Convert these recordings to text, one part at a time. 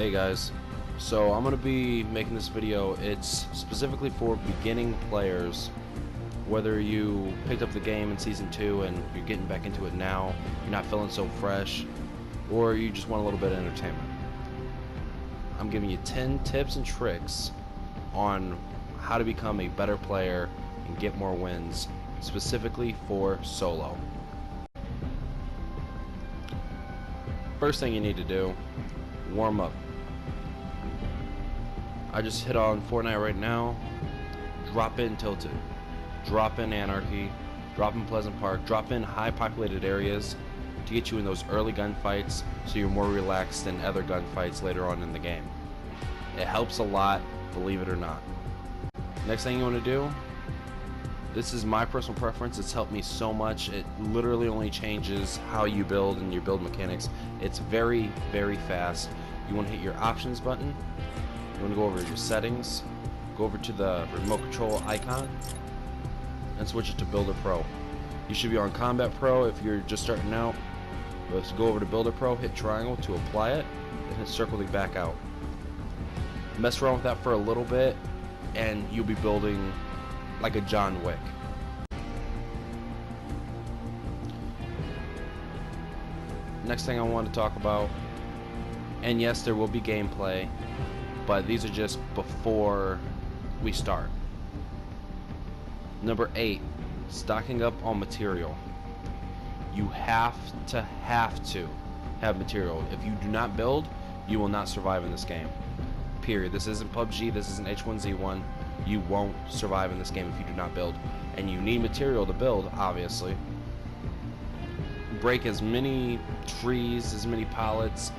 Hey guys, so I'm going to be making this video. It's specifically for beginning players. Whether you picked up the game in Season 2 and you're getting back into it now, you're not feeling so fresh, or you just want a little bit of entertainment. I'm giving you 10 tips and tricks on how to become a better player and get more wins, specifically for solo. First thing you need to do, warm up. I just hit on Fortnite right now. Drop in Tilted, drop in Anarchy, drop in Pleasant Park, drop in high populated areas to get you in those early gunfights so you're more relaxed than other gunfights later on in the game. It helps a lot, believe it or not. Next thing you want to do, this is my personal preference, it's helped me so much. It literally only changes how you build and your build mechanics. It's very, very fast. You want to hit your options button, you want to go over your settings, go over to the remote control icon, and switch it to Builder Pro. You should be on Combat Pro if you're just starting out. Let's go over to Builder Pro, hit triangle to apply it, and hit circle to back out. Mess around with that for a little bit, and you'll be building like a John Wick. Next thing I want to talk about, and yes, there will be gameplay, but these are just before we start. Number 8, stocking up on material. You have to have material. If you do not build, you will not survive in this game. Period. This isn't PUBG, this isn't H1Z1. You won't survive in this game if you do not build. And you need material to build, obviously. Break as many trees, as many pallets,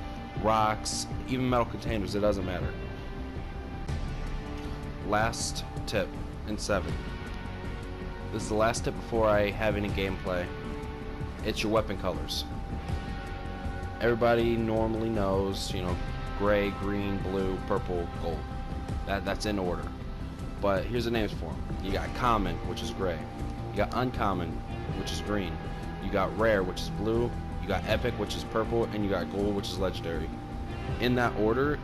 rocks, even metal containers, it doesn't matter. Last tip in 7. This is the last tip before I have any gameplay. It's your weapon colors. Everybody normally knows, gray, green, blue, purple, gold. That's in order. But here's the names for them. You got common, which is gray. You got uncommon, which is green. You got rare, which is blue. You got epic, which is purple, and you got gold, which is legendary. In that order,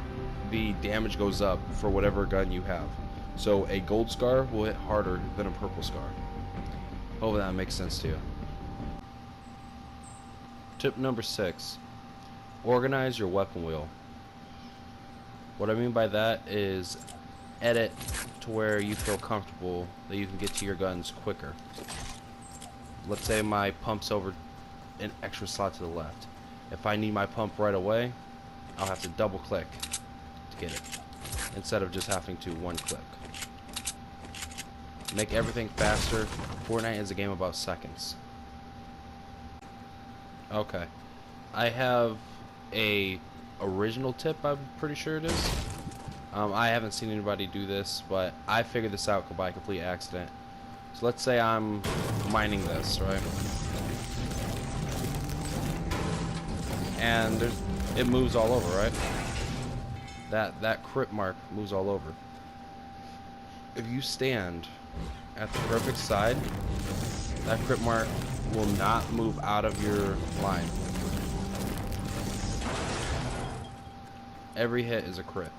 the damage goes up for whatever gun you have. So a gold scar will hit harder than a purple scar. Hopefully that makes sense to you. Tip number 6. Organize your weapon wheel. What I mean by that is edit to where you feel comfortable that you can get to your guns quicker. Let's say my pump's over an extra slot to the left. If I need my pump right away, I'll have to double click to get it instead of just having to one click. Make everything faster. Fortnite is a game about seconds. Okay, I have a original tip, I'm pretty sure it is. I haven't seen anybody do this, but I figured this out by complete accident. So let's say I'm mining this, right? And it moves all over, right? That crit mark moves all over. If you stand at the perfect side, that crit mark will not move out of your line. Every hit is a crit.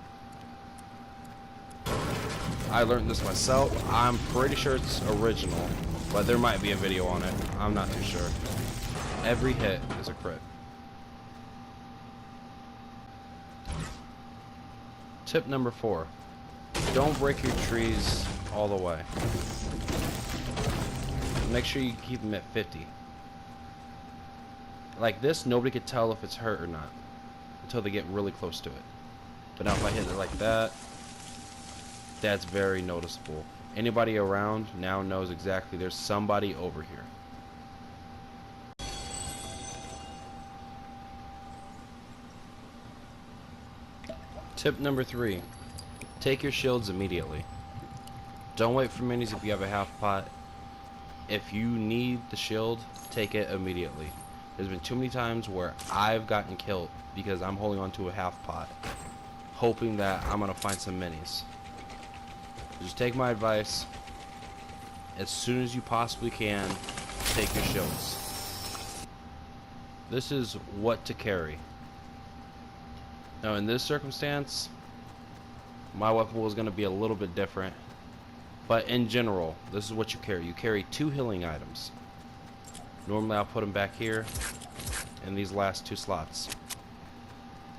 I learned this myself. I'm pretty sure it's original, but there might be a video on it. I'm not too sure. Every hit is a crit. Tip number 4. Don't break your trees all the way. Make sure you keep them at 50. Like this, nobody could tell if it's hurt or not until they get really close to it. But now if I hit it like that, that's very noticeable. Anybody around now knows exactly there's somebody over here. Tip number 3. Take your shields immediately. Don't wait for minis if you have a half pot. If you need the shield, take it immediately. There's been too many times where I've gotten killed because I'm holding on to a half pot, hoping that I'm gonna find some minis. Just take my advice. As soon as you possibly can, take your shields. This is what to carry. Now in this circumstance, my weapon pool is going to be a little bit different. But in general, this is what you carry. You carry 2 healing items. Normally I'll put them back here in these last 2 slots.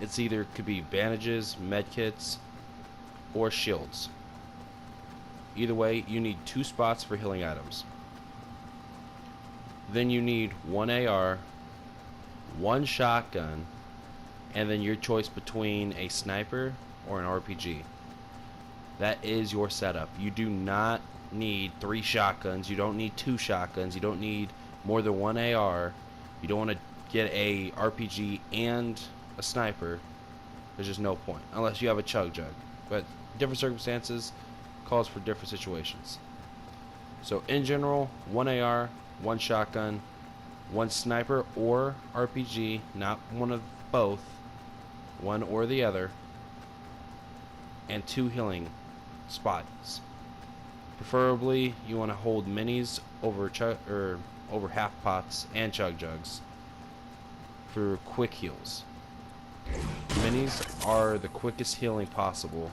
It's either could be bandages, medkits, or shields. Either way, you need 2 spots for healing items. Then you need 1 AR, 1 shotgun, and then your choice between a sniper or an RPG. That is your setup. You do not need 3 shotguns. You don't need 2 shotguns. You don't need more than 1 AR. You don't want to get a RPG and a sniper. There's just no point unless you have a chug jug. But different circumstances calls for different situations. So in general, 1 AR, 1 shotgun, 1 sniper or RPG, not one of both, one or the other, and 2 healing spots. Preferably, you want to hold minis over over half pots and chug jugs for quick heals. Minis are the quickest healing possible,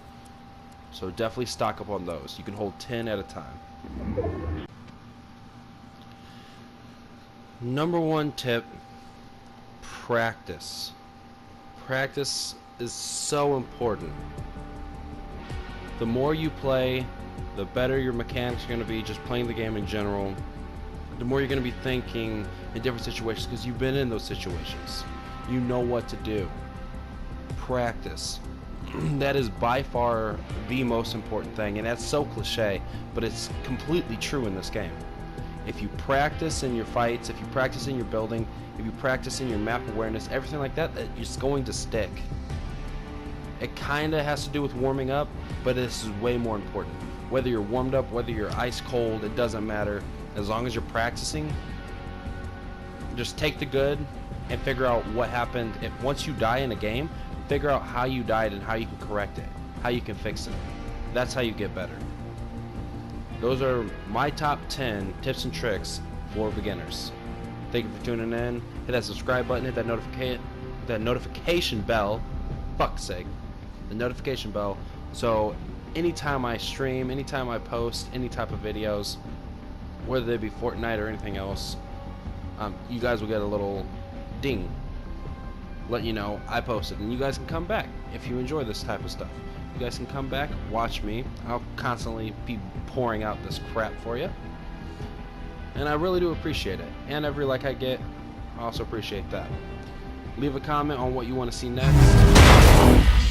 so definitely stock up on those. You can hold 10 at a time. Number 1 tip: practice. Practice is so important. The more you play, the better your mechanics are going to be just playing the game in general. The more you're going to be thinking in different situations because you've been in those situations. You know what to do. Practice. That is by far the most important thing, and that's so cliche, but it's completely true in this game. If you practice in your fights, if you practice in your building, if you practice in your map awareness, everything like that, it's going to stick. It kind of has to do with warming up, but this is way more important. Whether you're warmed up, whether you're ice cold, it doesn't matter. As long as you're practicing, just take the good and figure out what happened. If once you die in a game, figure out how you died and how you can correct it, how you can fix it. That's how you get better. Those are my top 10 tips and tricks for beginners. Thank you for tuning in. Hit that subscribe button, hit that notification bell. Fuck's sake. The notification bell. So anytime I stream, anytime I post any type of videos, whether they be Fortnite or anything else, you guys will get a little ding letting you know I posted, and you guys can come back if you enjoy this type of stuff. You guys can come back, watch me. I'll constantly be pouring out this crap for you, and I really do appreciate it. And every like I get, I also appreciate that. Leave a comment on what you want to see next.